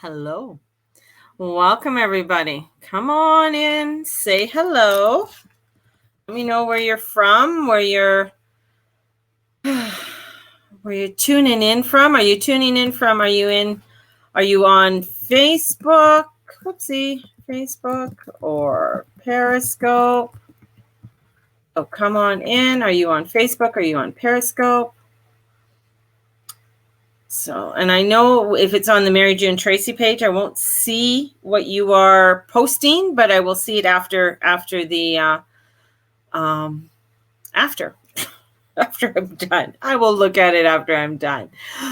Hello. Welcome, everybody. Come on in, say hello. Let me know where you're from, where you're tuning in from. Are you tuning in from? Are you on Facebook? Whoopsie, Facebook or Periscope? Oh, come on in. Are you on Facebook? Are you on Periscope? So, and I know if it's on the Mary June Tracy page, I won't see what you are posting, but I will see it after I'm done. I will look at it after I'm done.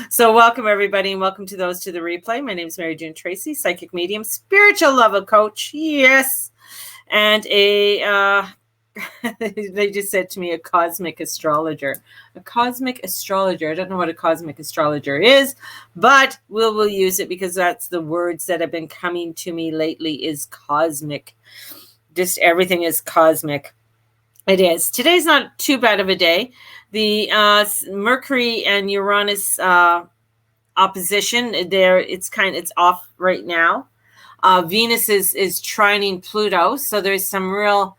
So welcome everybody, and welcome to those to the replay. My name is Mary June Tracy, psychic medium, spiritual level coach. Yes. And they just said to me, a cosmic astrologer. A cosmic astrologer. I don't know what a cosmic astrologer is, but we'll use it because that's the words that have been coming to me lately is cosmic. Just everything is cosmic. It is. Today's not too bad of a day. The Mercury and Uranus opposition there, it's off right now. Venus is trining Pluto, so there's some real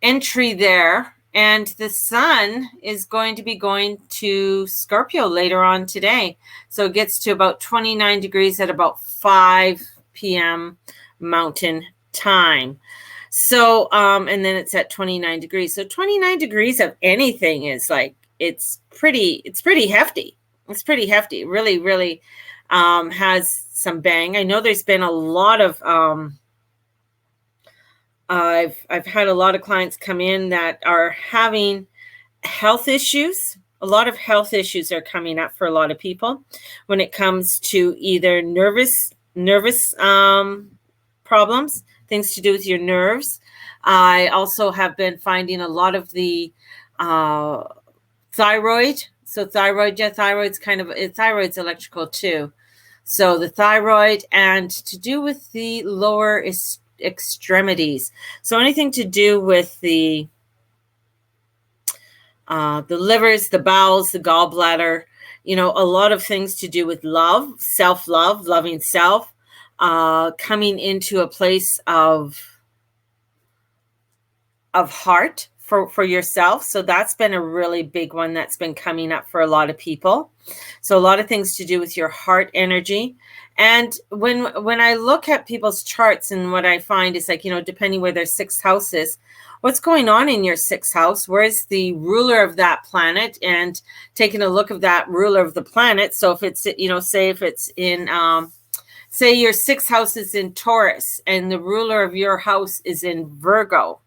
entry there, and the sun is going to be going to Scorpio later on today, so it gets to about 29 degrees at about 5 p.m. Mountain time. So and then it's at 29 degrees. So 29 degrees of anything is like it's pretty hefty. It's pretty hefty. Really has some bang. I know there's been a lot of I've had a lot of clients come in that are having health issues. A lot of health issues are coming up for a lot of people when it comes to either nervous problems, things to do with your nerves. I also have been finding a lot of the thyroid. So thyroid's thyroid's electrical too. So the thyroid, and to do with the lower extremities. So anything to do with the livers, the bowels, the gallbladder, a lot of things to do with love, self-love, loving self, coming into a place of heart for yourself. So that's been a really big one that's been coming up for a lot of people. So a lot of things to do with your heart energy. And when I look at people's charts, and what I find is depending where their sixth house is, what's going on in your sixth house? Where's the ruler of that planet? And taking a look of that ruler of the planet. So if it's, say if it's in, say your sixth house is in Taurus and the ruler of your house is in Virgo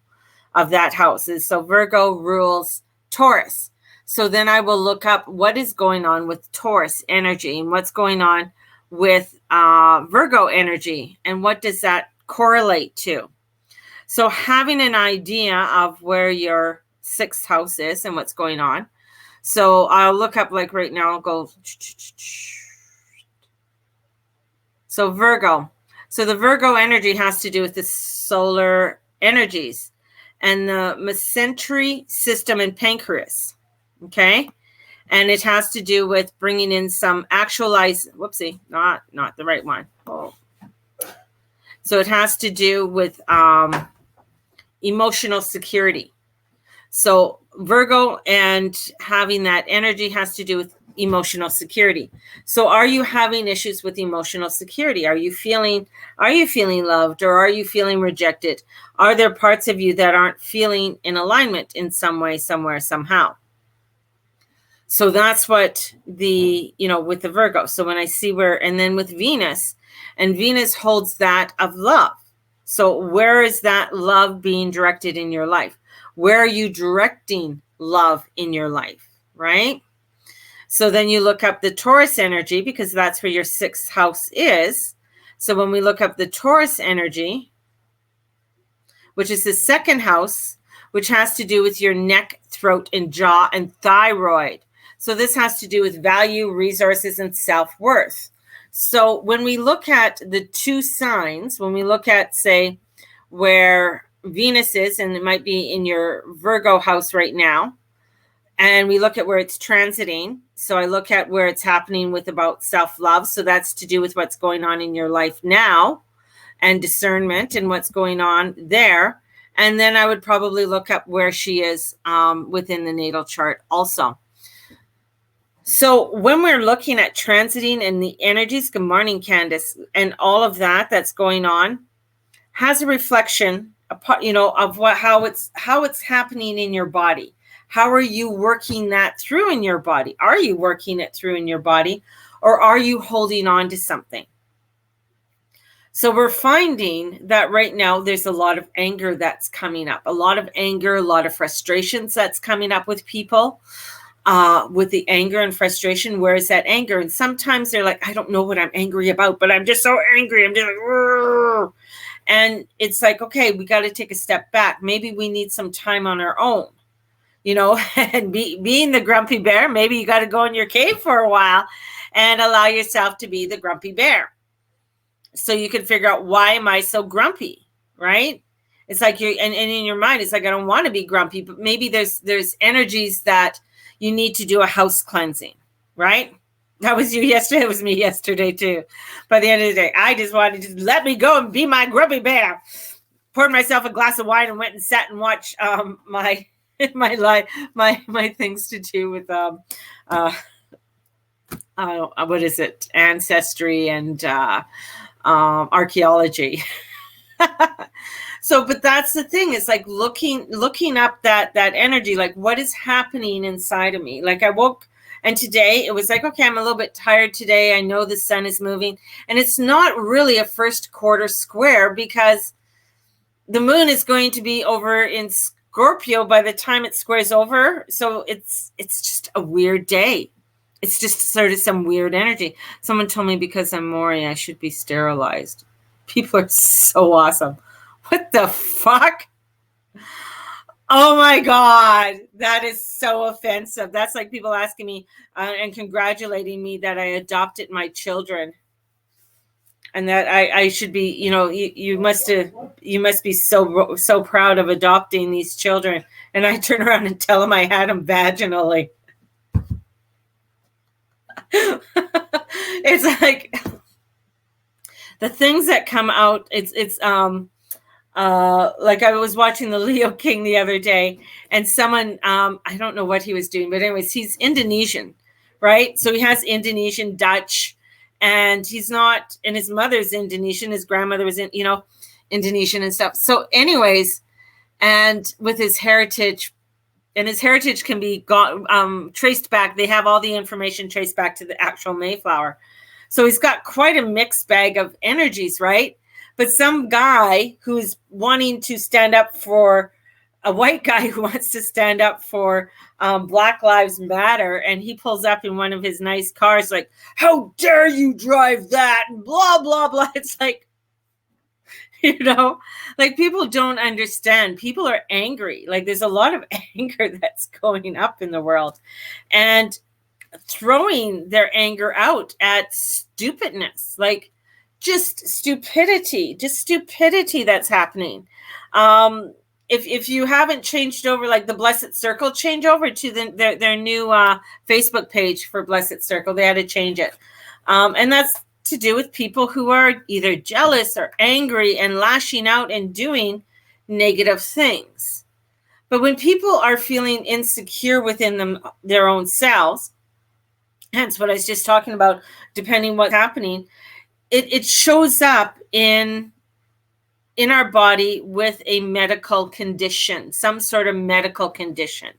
of that house. So Virgo rules Taurus. So then I will look up what is going on with Taurus energy and what's going on with Virgo energy, and what does that correlate to. So having an idea of where your sixth house is and what's going on. So I'll look up, like right now, I'll go. So Virgo. So the Virgo energy has to do with the solar energies and the mesentery system and pancreas. Okay. And it has to do with bringing in some actualized, whoopsie, not the right one. Oh. So it has to do with emotional security. So Virgo and having that energy has to do with emotional security. So are you having issues with emotional security? Are you feeling loved, or are you feeling rejected? Are there parts of you that aren't feeling in alignment in some way, somewhere, somehow? So that's what with the Virgo. So when I see and then with Venus, and Venus holds that of love. So where is that love being directed in your life? Where are you directing love in your life, right? So then you look up the Taurus energy, because that's where your sixth house is. So when we look up the Taurus energy, which is the second house, which has to do with your neck, throat, and jaw, and thyroid. So this has to do with value, resources, and self-worth. So when we look at the two signs, when we look at, say, where Venus is, and it might be in your Virgo house right now, and we look at where it's transiting. So I look at where it's happening with about self-love. So that's to do with what's going on in your life now and discernment and what's going on there. And then I would probably look up where she is within the natal chart also. So when we're looking at transiting and the energies, good morning, Candace, and all of that that's going on has a reflection, of how it's happening in your body. How are you working that through in your body? Are you working it through in your body, or are you holding on to something? So we're finding that right now there's a lot of anger that's coming up, a lot of anger, a lot of frustrations that's coming up with people. With the anger and frustration, where is that anger? And sometimes they're like, I don't know what I'm angry about, but I'm just so angry. I'm just like, "Rrr." And it's like, okay, we got to take a step back. Maybe we need some time on our own, and being the grumpy bear, maybe you got to go in your cave for a while and allow yourself to be the grumpy bear. So you can figure out, why am I so grumpy, right? It's like and in your mind, it's like, I don't want to be grumpy, but maybe there's energies that you need to do a house cleansing, right? That was you yesterday. It was me yesterday too. By the end of the day, I just wanted to let me go and be my grumpy bear. Poured myself a glass of wine and went and sat and watched my things to do with what is it? Ancestry and archaeology. So, but that's the thing. It's like looking up that energy, like what is happening inside of me. Like I woke, and today it was like, okay, I'm a little bit tired today. I know the sun is moving, and it's not really a first quarter square because the moon is going to be over in Scorpio by the time it squares over. So it's just a weird day. It's just sort of some weird energy. Someone told me because I'm Maori, I should be sterilized. People are so awesome. What the fuck? Oh my God. That is so offensive. That's like people asking me and congratulating me that I adopted my children. And that I should be, you must be so proud of adopting these children. And I turn around and tell them I had them vaginally. It's like the things that come out. It's like I was watching the Leo King the other day, and someone, I don't know what he was doing, but anyways, he's Indonesian, right? So he has Indonesian, Dutch, and he's not, and his mother's Indonesian, his grandmother was Indonesian and stuff. So anyways, and with his heritage, and his heritage can be traced back. They have all the information traced back to the actual Mayflower. So he's got quite a mixed bag of energies, right? But some guy who's wanting to stand up for a white guy who wants to stand up for Black Lives Matter, and he pulls up in one of his nice cars like, how dare you drive that, and blah, blah, blah. It's like, like people don't understand. People are angry. Like there's a lot of anger that's going up in the world, and throwing their anger out at stupidness, like just stupidity that's happening. If you haven't changed over, like the Blessed Circle, change over to their new Facebook page for Blessed Circle. They had to change it. And that's to do with people who are either jealous or angry and lashing out and doing negative things. But when people are feeling insecure within their own selves, hence what I was just talking about, depending what's happening, it shows up in our body with a medical condition, some sort of medical condition.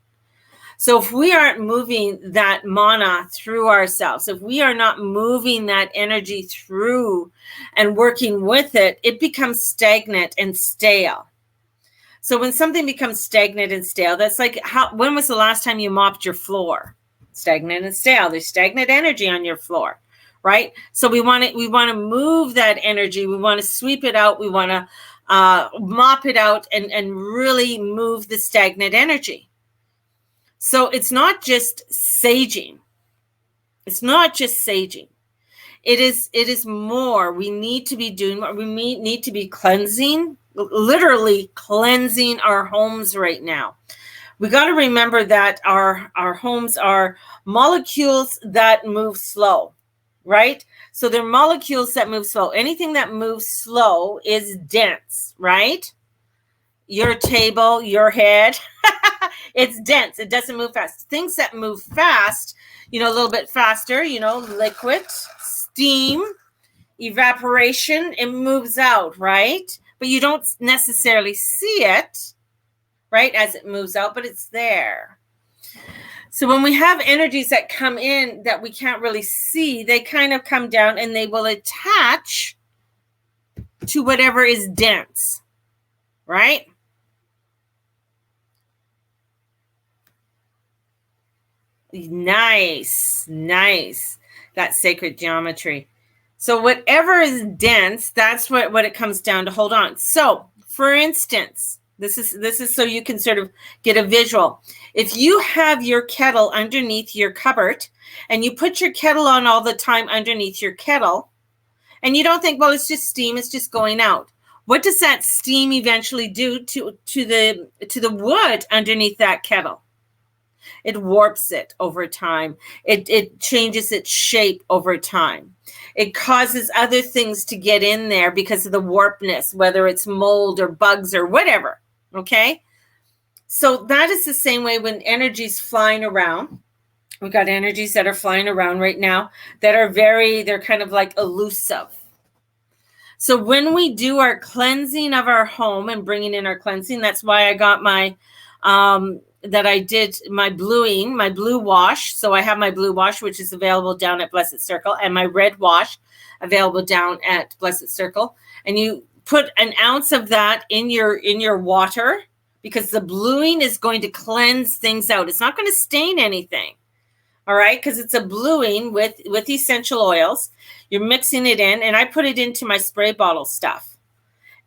So if we aren't moving that mana through ourselves, if we are not moving that energy through and working with it, it becomes stagnant and stale. So when something becomes stagnant and stale, that's like, when was the last time you mopped your floor? Stagnant and stale. There's stagnant energy on your floor, right? So we want to move that energy. We want to sweep it out. We want to mop it out and really move the stagnant energy. So it's not just saging. It's not just saging. It is more. We need to be doing what we need to be cleansing, literally cleansing our homes right now. We got to remember that our homes are molecules that move slow, right? So they're molecules that move slow. Anything that moves slow is dense, right? Your table, your head, it's dense. It doesn't move fast. Things that move fast, a little bit faster, liquid, steam, evaporation, it moves out, right? But you don't necessarily see it, right, as it moves out, but it's there. So when we have energies that come in that we can't really see, they kind of come down and they will attach to whatever is dense, right? Nice. That sacred geometry. So whatever is dense, that's what it comes down to. Hold on. So for instance, this is so you can sort of get a visual. If you have your kettle underneath your cupboard and you put your kettle on all the time underneath your kettle, and you don't think, well, it's just steam, it's just going out. What does that steam eventually do to the wood underneath that kettle? It warps it over time. It changes its shape over time. It causes other things to get in there because of the warpness, whether it's mold or bugs or whatever. Okay? So that is the same way when energy's flying around. We've got energies that are flying around right now that are they're kind of like elusive. So when we do our cleansing of our home and bringing in our cleansing, that's why I got my I did my blue wash. So I have my blue wash, which is available down at Blessed Circle, and my red wash available down at Blessed Circle. And you put an ounce of that in your water, because the bluing is going to cleanse things out. It's not going to stain anything. All right, because it's a bluing with essential oils. You're mixing it in, and I put it into my spray bottle stuff.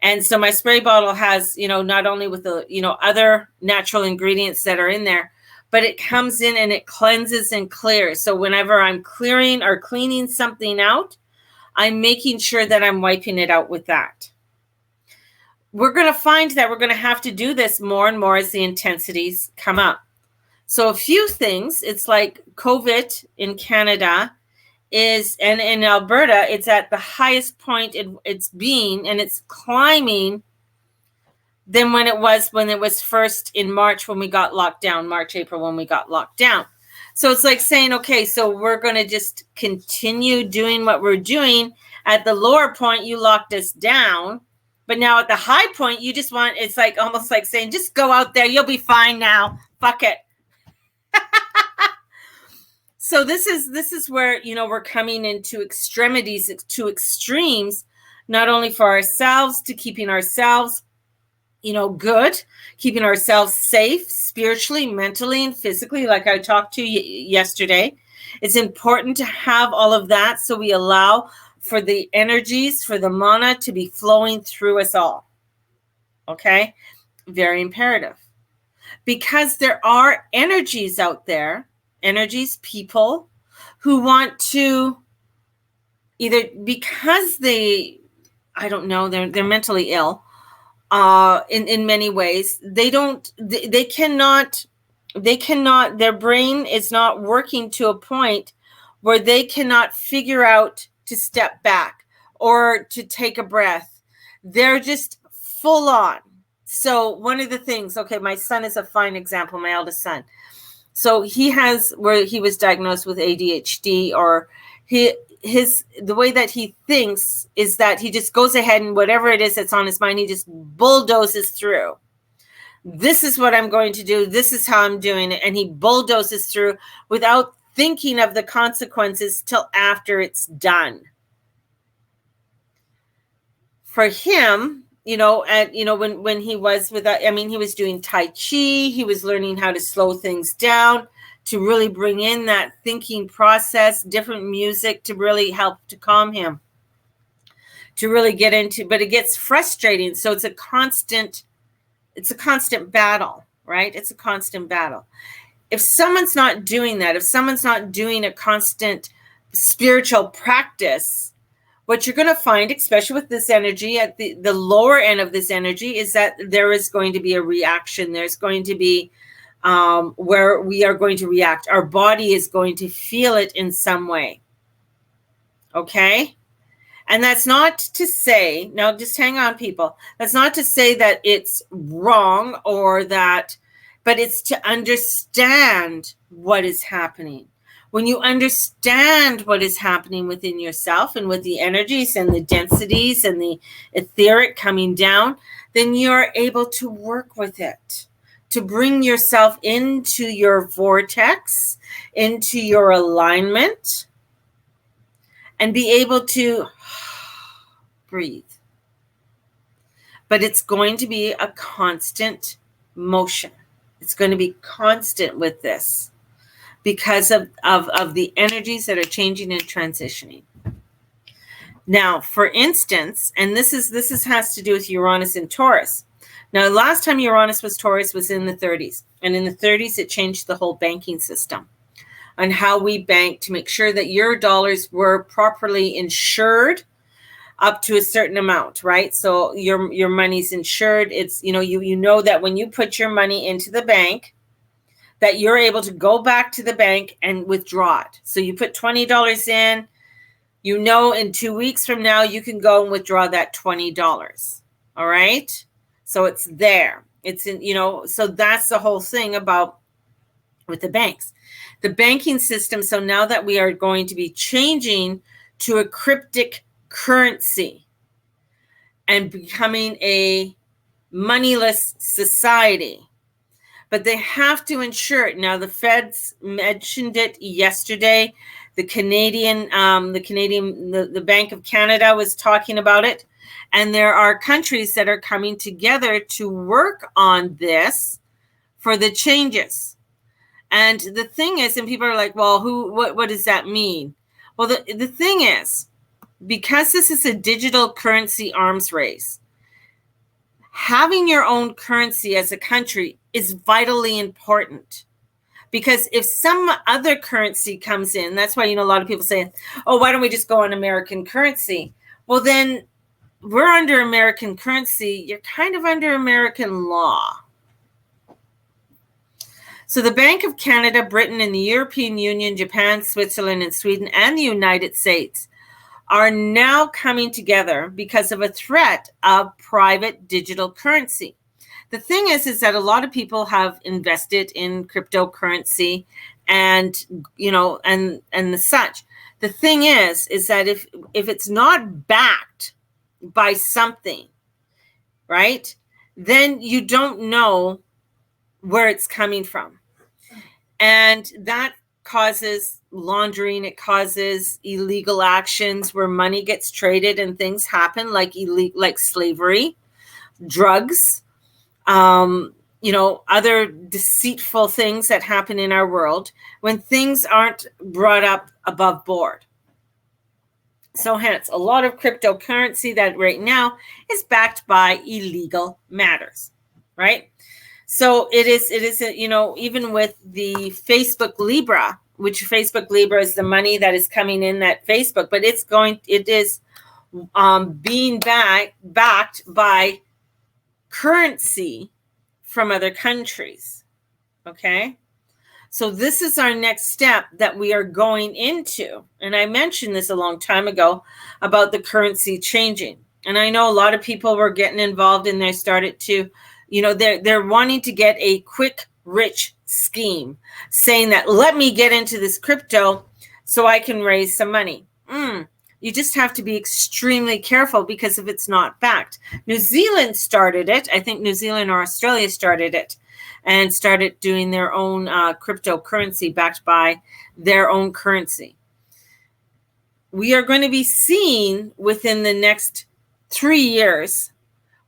And so my spray bottle has, not only with the, other natural ingredients that are in there, but it comes in and it cleanses and clears. So whenever I'm clearing or cleaning something out, I'm making sure that I'm wiping it out with that. We're going to find that we're going to have to do this more and more as the intensities come up. So a few things, it's like COVID in Canada and in Alberta, it's at the highest point it's been, and it's climbing than when it was first in March when we got locked down, March, April when we got locked down. So it's like saying, okay, so we're going to just continue doing what we're doing. At the lower point, you locked us down. But now at the high point, it's like almost like saying, just go out there. You'll be fine now. Fuck it. So this is where, we're coming into extremities, to extremes, not only for ourselves, to keeping ourselves, good, keeping ourselves safe spiritually, mentally, and physically, like I talked to you yesterday. It's important to have all of that so we allow for the energies, for the mana to be flowing through us all. Okay? Very imperative. Because there are energies out there, people who want to either, because they're mentally ill in many ways, they cannot, their brain is not working to a point where they cannot figure out to step back or to take a breath. They're just full on. So one of the things, okay, my son is a fine example, my eldest son. So he was diagnosed with ADHD, or the way that he thinks is that he just goes ahead and whatever it is that's on his mind, he just bulldozes through. This is what I'm going to do. This is how I'm doing it. And he bulldozes through without thinking of the consequences till after it's done. For him, when he was he was doing Tai Chi, he was learning how to slow things down, to really bring in that thinking process, different music to really help to calm him, to really get into, but it gets frustrating. So it's a constant battle, right? It's a constant battle. If someone's not doing that, if someone's not doing a constant spiritual practice, what you're going to find, especially with this energy, at the lower end of this energy, is that there is going to be a reaction. There's going to be where we are going to react. Our body is going to feel it in some way. Okay? And that's not to say, now just hang on, people. That's not to say that it's wrong or that, but it's to understand what is happening. When you understand what is happening within yourself and with the energies and the densities and the etheric coming down, then you're able to work with it, to bring yourself into your vortex, into your alignment, and be able to breathe. But it's going to be a constant motion. It's going to be constant with this because of the energies that are changing and transitioning. Now, for instance, and this has to do with Uranus and Taurus. Now, the last time Uranus was Taurus was in the 30s. And in the 30s, it changed the whole banking system on how we bank to make sure that your dollars were properly insured up to a certain amount, right? So your money's insured. It's, you know that when you put your money into the bank, that you're able to go back to the bank and withdraw it. So you put $20 in, in 2 weeks from now, you can go and withdraw that $20. All right. So it's there. It's in, so that's the whole thing about with the banks, the banking system. So now that we are going to be changing to a cryptic currency and becoming a moneyless society, but they have to ensure it. Now, the Feds mentioned it yesterday. The Bank of Canada was talking about it. And there are countries that are coming together to work on this for the changes. And the thing is, and people are like, well, what does that mean? Well, the thing is, because this is a digital currency arms race, having your own currency as a country is vitally important. Because if some other currency comes in, that's why, a lot of people say, oh, why don't we just go on American currency? Well, then we're under American currency. You're kind of under American law. So the Bank of Canada, Britain, and the European Union, Japan, Switzerland, and Sweden, and the United States are now coming together because of a threat of private digital currency. The thing is that a lot of people have invested in cryptocurrency and, and the such. The thing is that if it's not backed by something, right, then you don't know where it's coming from. And that causes laundering. It causes illegal actions where money gets traded and things happen like slavery, drugs, other deceitful things that happen in our world when things aren't brought up above board. So hence, a lot of cryptocurrency that right now is backed by illegal matters, right? So it is, even with the Facebook Libra, which Facebook Libra is the money that is coming in that Facebook, but it is being backed by currency from other countries. Okay. So this is our next step that we are going into. And I mentioned this a long time ago about the currency changing. And I know a lot of people were getting involved and they started to, they're wanting to get a quick, rich scheme saying that, let me get into this crypto so I can raise some money. You just have to be extremely careful because if it's not backed. New Zealand started it. I think New Zealand or Australia started it and started doing their own cryptocurrency backed by their own currency. We are going to be seeing within the next 3 years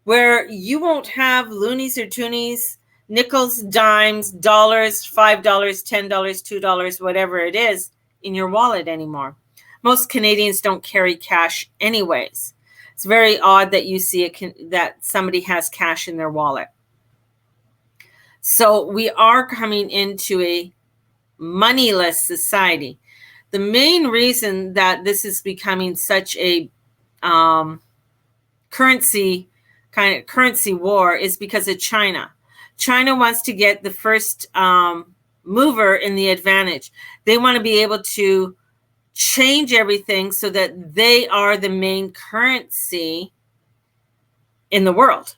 where you won't have loonies or toonies, nickels, dimes, dollars, $5, $10, $2, whatever it is in your wallet anymore. Most Canadians don't carry cash anyways. It's very odd that you see that somebody has cash in their wallet. So we are coming into a moneyless society. The main reason that this is becoming such a currency war is because of China. China wants to get the first mover in the advantage. They want to be able to change everything so that they are the main currency in the world.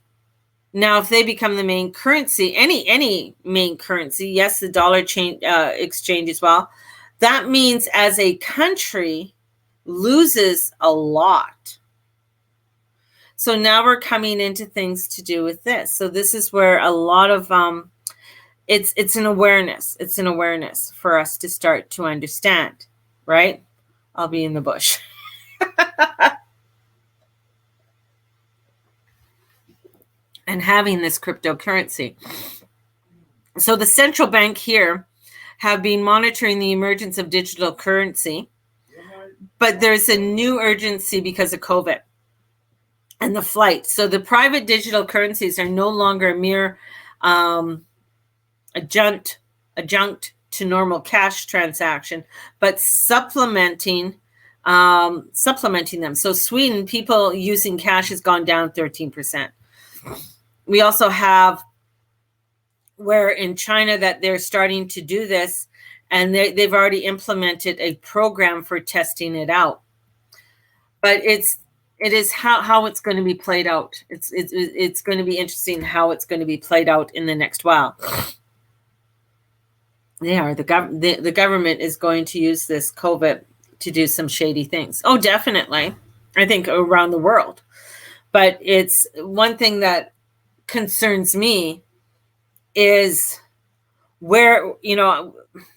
Now, if they become the main currency, any main currency, yes, the dollar exchange as well, that means as a country loses a lot. So now we're coming into things to do with this. So this is where a lot of it's an awareness. It's an awareness for us to start to understand, right? I'll be in the bush. And having this cryptocurrency. So the central bank here have been monitoring the emergence of digital currency, but there's a new urgency because of COVID and the flight. So the private digital currencies are no longer a mere adjunct to normal cash transaction, but supplementing them. So Sweden, people using cash has gone down 13%. We also have where in China that they're starting to do this, and they've already implemented a program for testing it out. But it is how it's going to be played out. It's going to be interesting how it's going to be played out in the next while. The government is going to use this COVID to do some shady things. Oh, definitely. I think around the world. But it's one thing that concerns me is where,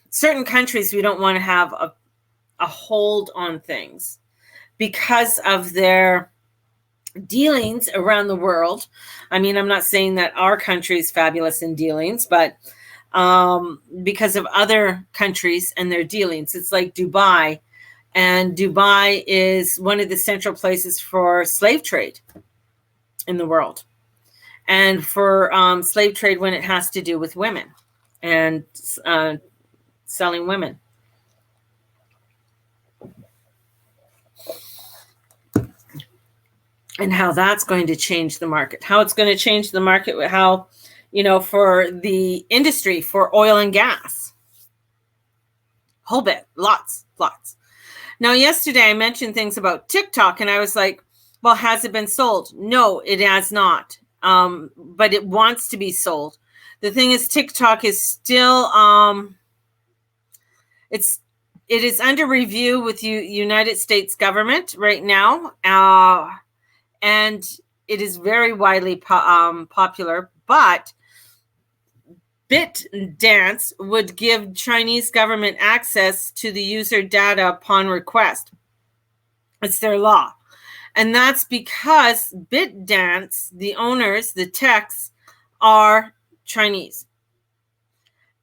certain countries, we don't want to have a hold on things because of their dealings around the world. I mean, I'm not saying that our country is fabulous in dealings, but because of other countries and their dealings. It's like Dubai, and Dubai is one of the central places for slave trade in the world, and for slave trade when it has to do with women and selling women. And how that's going to change the market, how it's going to change the market, how, for the industry, for oil and gas. Whole bit, lots. Now, yesterday I mentioned things about TikTok, and I was like, well, has it been sold? No, it has not. But it wants to be sold. The thing is, TikTok is still, it is under review with United States government right now. And it is very widely popular, but BitDance would give Chinese government access to the user data upon request. It's their law. And that's because BitDance, the owners, the techs, are Chinese.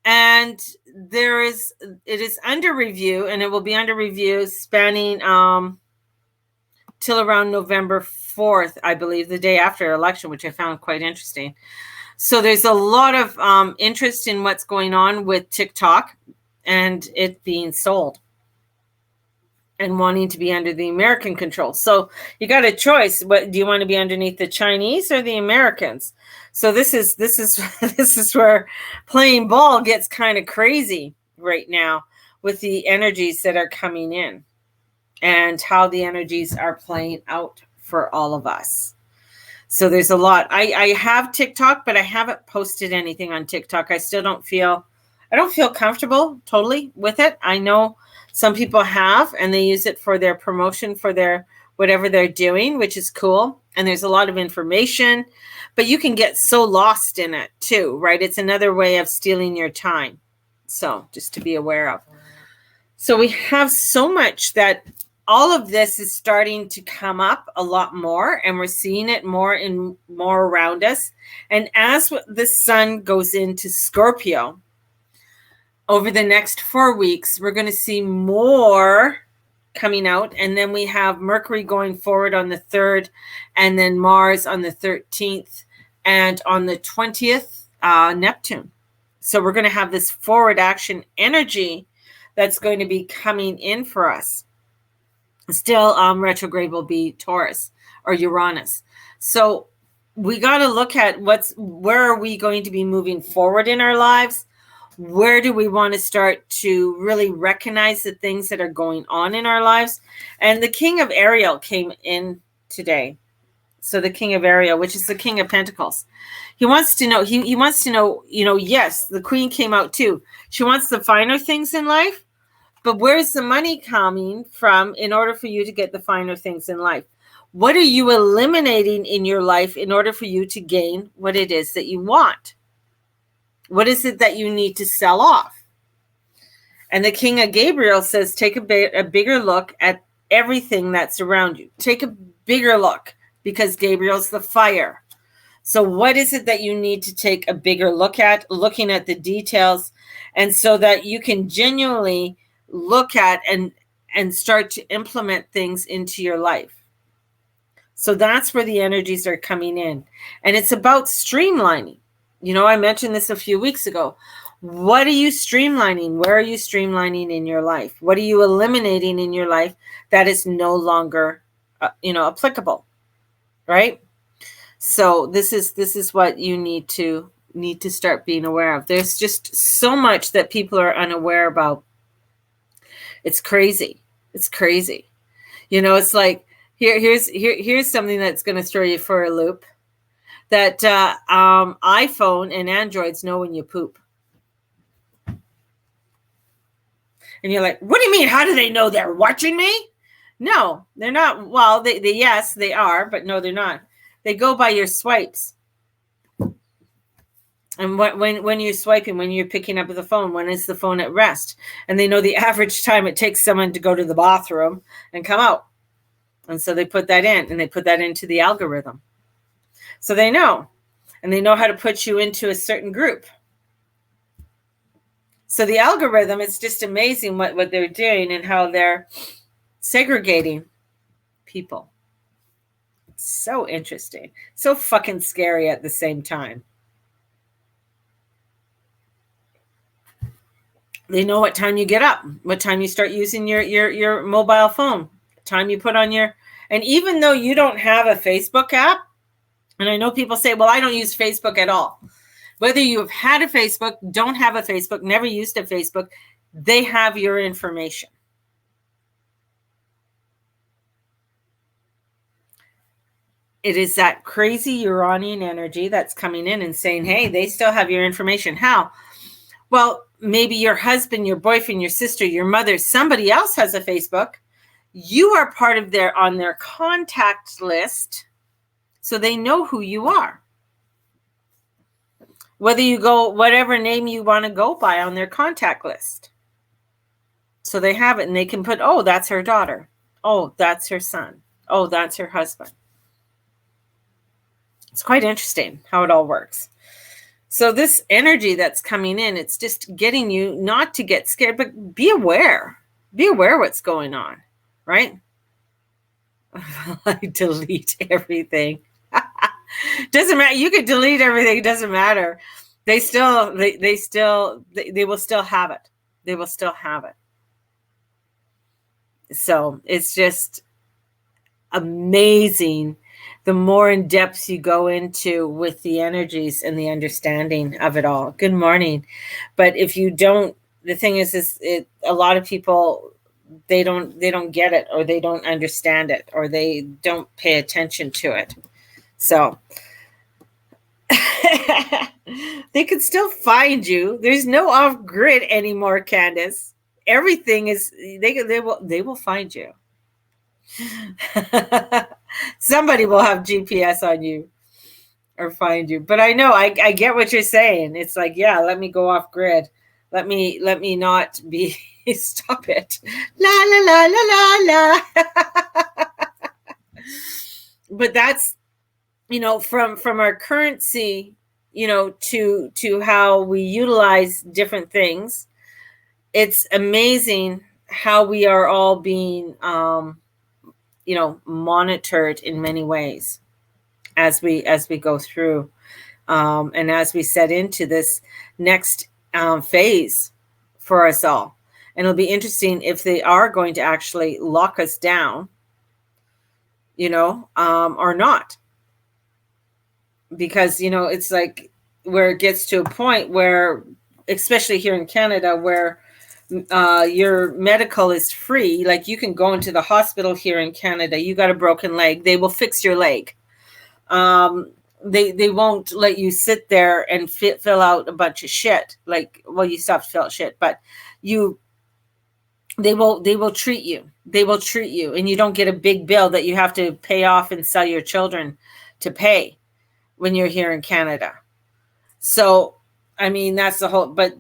And it is under review, and it will be under review spanning till around November 4th, I believe, the day after election, which I found quite interesting. So there's a lot of interest in what's going on with TikTok and it being sold and wanting to be under the American control. So you got a choice. What do you want to be underneath, the Chinese or the Americans? So this is where playing ball gets kind of crazy right now with the energies that are coming in and how the energies are playing out for all of us. So there's a lot. I have TikTok, but I haven't posted anything on TikTok. I don't feel comfortable totally with it. I know some people have, and they use it for their promotion, for their whatever they're doing, which is cool. And there's a lot of information, but you can get so lost in it too, right? It's another way of stealing your time. So just to be aware of. So we have so much that all of this is starting to come up a lot more, and we're seeing it more and more around us. And as the sun goes into Scorpio over the next 4 weeks, we're going to see more coming out. And then we have Mercury going forward on the 3rd, and then Mars on the 13th, and on the 20th, Neptune. So we're going to have this forward action energy that's going to be coming in for us. Still, retrograde will be Taurus or Uranus. So we got to look at where are we going to be moving forward in our lives? Where do we want to start to really recognize the things that are going on in our lives? And the King of Ariel came in today. So the King of Ariel, which is the King of Pentacles, he wants to know, he wants to know, yes, the Queen came out too. She wants the finer things in life, but where's the money coming from in order for you to get the finer things in life? What are you eliminating in your life in order for you to gain what it is that you want? What is it that you need to sell off? And the King of Gabriel says, take a bigger look at everything that's around you. Take a bigger look, because Gabriel's the fire. So what is it that you need to take a bigger look at, looking at the details, and so that you can genuinely look at and start to implement things into your life? So that's where the energies are coming in. And it's about streamlining. I mentioned this a few weeks ago. What are you streamlining? Where are you streamlining in your life? What are you eliminating in your life that is no longer, applicable, right? So this is what you need to start being aware of. There's just so much that people are unaware about. It's crazy. It's crazy. It's like here's something that's going to throw you for a loop. That iPhone and Androids know when you poop. And you're like, what do you mean? How do they know they're watching me? No, they're not. Well, yes, they are, but no, they're not. They go by your swipes. And when you're swiping, when you're picking up the phone, when is the phone at rest? And they know the average time it takes someone to go to the bathroom and come out. And so they put that in, and they put that into the algorithm. So they know, and they know how to put you into a certain group. So the algorithm, it's just amazing what they're doing and how they're segregating people. It's so interesting. So fucking scary at the same time. They know what time you get up, what time you start using your mobile phone, time you put on and even though you don't have a Facebook app, and I know people say, well, I don't use Facebook at all. Whether you have had a Facebook, don't have a Facebook, never used a Facebook, they have your information. It is that crazy Uranian energy that's coming in and saying, hey, they still have your information. How? Well, maybe your husband, your boyfriend, your sister, your mother, somebody else has a Facebook. You are part of on their contact list, so they know who you are. Whether you go whatever name you want to go by on their contact list. So they have it, and they can put, oh, that's her daughter. Oh, that's her son. Oh, that's her husband. It's quite interesting how it all works. So this energy that's coming in, it's just getting you not to get scared, but be aware. Be aware what's going on, right? I delete everything. Doesn't matter. You could delete everything. It doesn't matter. They will still have it. They will still have it. So it's just amazing. The more in depth you go into with the energies and the understanding of it all. Good morning. But if you don't, the thing is a lot of people, they don't get it, or they don't understand it, or they don't pay attention to it. So they could still find you. There's no off grid anymore, Candace. Everything is they will find you. Somebody will have GPS on you or find you. But I know I get what you're saying. It's like, yeah, let me go off grid. Let me not be stop it. La la la la la la. But that's, from our currency, to how we utilize different things. It's amazing how we are all being monitored in many ways as we go through, and as we set into this next phase for us all. And it'll be interesting if they are going to actually lock us down, or not. because, it's like where it gets to a point where, especially here in Canada, where your medical is free. Like, you can go into the hospital here in Canada. You got a broken leg, they will fix your leg. They won't let you sit there and fill out a bunch of shit. Like, well, you still have to fill out shit, but they will treat you. They will treat you, and you don't get a big bill that you have to pay off and sell your children to pay when you're here in Canada. So, I mean, that's the whole, but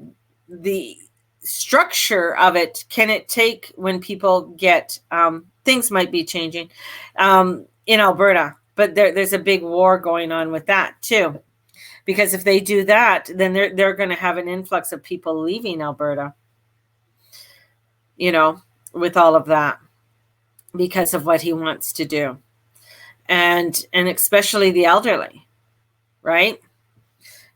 the structure of it, can it take when people get, things might be changing in Alberta, but there's a big war going on with that too. Because if they do that, then they're going to have an influx of people leaving Alberta, with all of that, because of what he wants to do. And especially the elderly, right?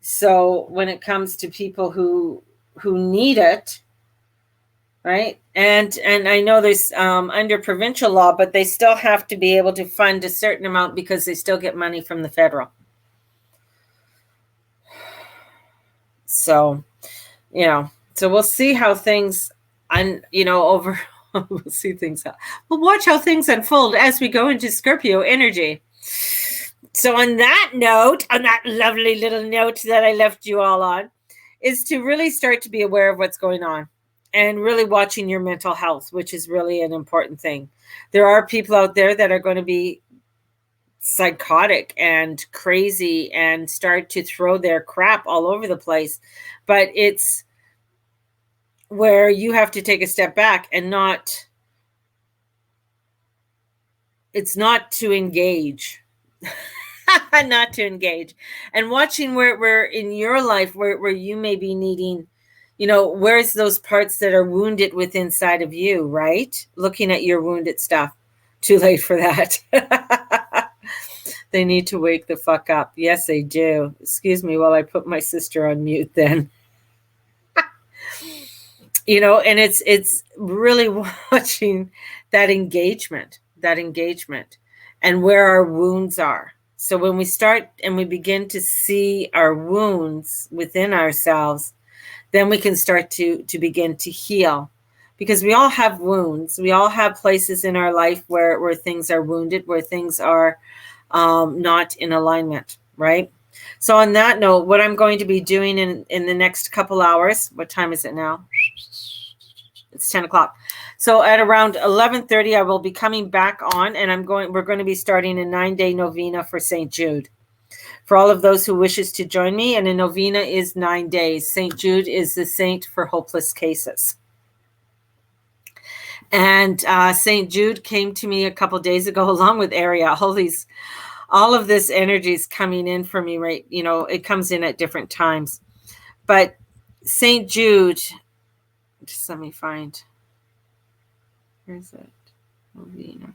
So when it comes to people who need it, right? And I know there's under provincial law, but they still have to be able to fund a certain amount because they still get money from the federal. So, so we'll see how things, we'll see things. We'll watch how things unfold as we go into Scorpio energy. So on that note, on that lovely little note that I left you all on, is to really start to be aware of what's going on and really watching your mental health, which is really an important thing. There are people out there that are going to be psychotic and crazy and start to throw their crap all over the place. But it's where you have to take a step back and it's not to engage. Not to engage. And watching where in your life where you may be needing, where's those parts that are wounded within inside of you, right? Looking at your wounded stuff. Too late for that. They need to wake the fuck up. Yes, they do. Excuse me while I put my sister on mute then. And it's really watching that engagement and where our wounds are. So when we start and we begin to see our wounds within ourselves, then we can start to begin to heal, because we all have wounds. We all have places in our life where things are wounded, where things are not in alignment, right? So on that note, what I'm going to be doing in the next couple hours, what time is it now? It's 10 o'clock. So at around 11:30, I will be coming back on, and we're going to be starting a 9-day novena for St. Jude. For all of those who wishes to join me, and a novena is 9 days. St. Jude is the saint for hopeless cases. And St. Jude came to me a couple days ago, along with Ariel. All of this energy is coming in for me, right? It comes in at different times. But St. Jude, just let me find. Where is it? Novena.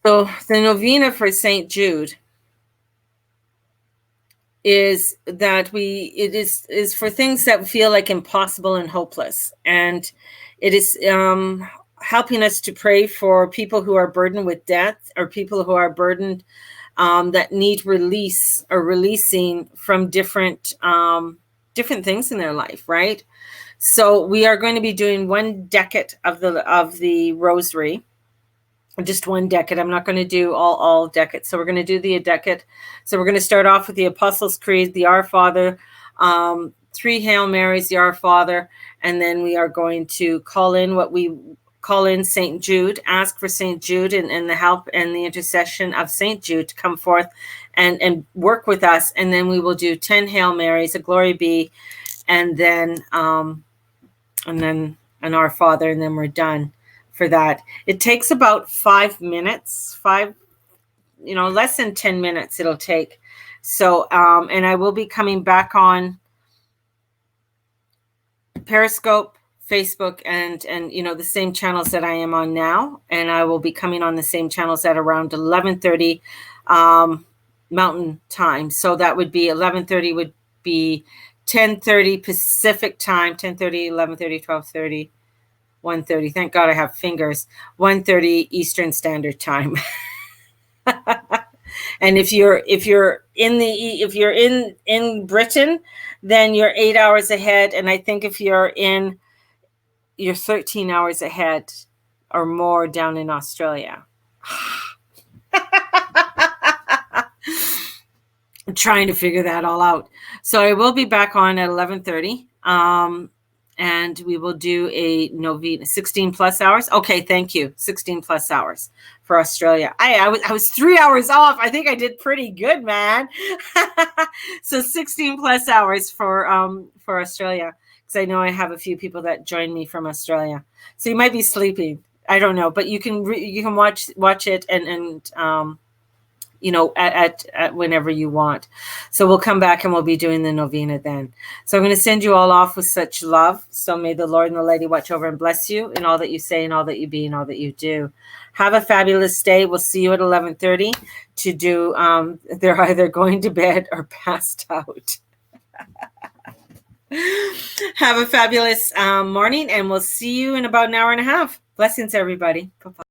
So the novena for St. Jude is that it is for things that feel like impossible and hopeless. And it is helping us to pray for people who are burdened with death, or people who are burdened that need release or releasing from different things in their life, right? So we are going to be doing one decade of the rosary, just one decade. I'm not going to do all decades. So we're going to do the decade. So we're going to start off with the Apostles' Creed, the Our Father, 3 Hail Marys, the Our Father, and then we are going to call in St. Jude, ask for St. Jude and the help and the intercession of St. Jude to come forth and work with us. And then we will do 10 Hail Marys, a Glory Be, and then an Our Father, and then we're done for that. It takes about 5 minutes, less than 10 minutes it'll take. So, and I will be coming back on Periscope, Facebook, and the same channels that I am on now. And I will be coming on the same channels at around 11:30 Mountain Time. So that would be 11:30 would be 10:30 Pacific Time, 10:30, 11:30, 12:30. 1:30. Thank God I have fingers. 1:30 Eastern Standard Time. And if you're in Britain, then you're 8 hours ahead. And I think if you're 13 hours ahead or more down in Australia. I'm trying to figure that all out. So I will be back on at 11:30. And we will do a novena, 16 plus hours. Okay, thank you. 16 plus hours for Australia. I was 3 hours off. I think I did pretty good, man. So 16 plus hours for Australia, because I know I have a few people that join me from Australia. So you might be sleeping. I don't know, but you can watch it and at whenever you want. So we'll come back and we'll be doing the novena then. So I'm going to send you all off with such love. So may the Lord and the Lady watch over and bless you in all that you say and all that you be and all that you do. Have a fabulous day. We'll see you at 11:30 to do, they're either going to bed or passed out. Have a fabulous morning, and we'll see you in about an hour and a half. Blessings, everybody. Bye-bye.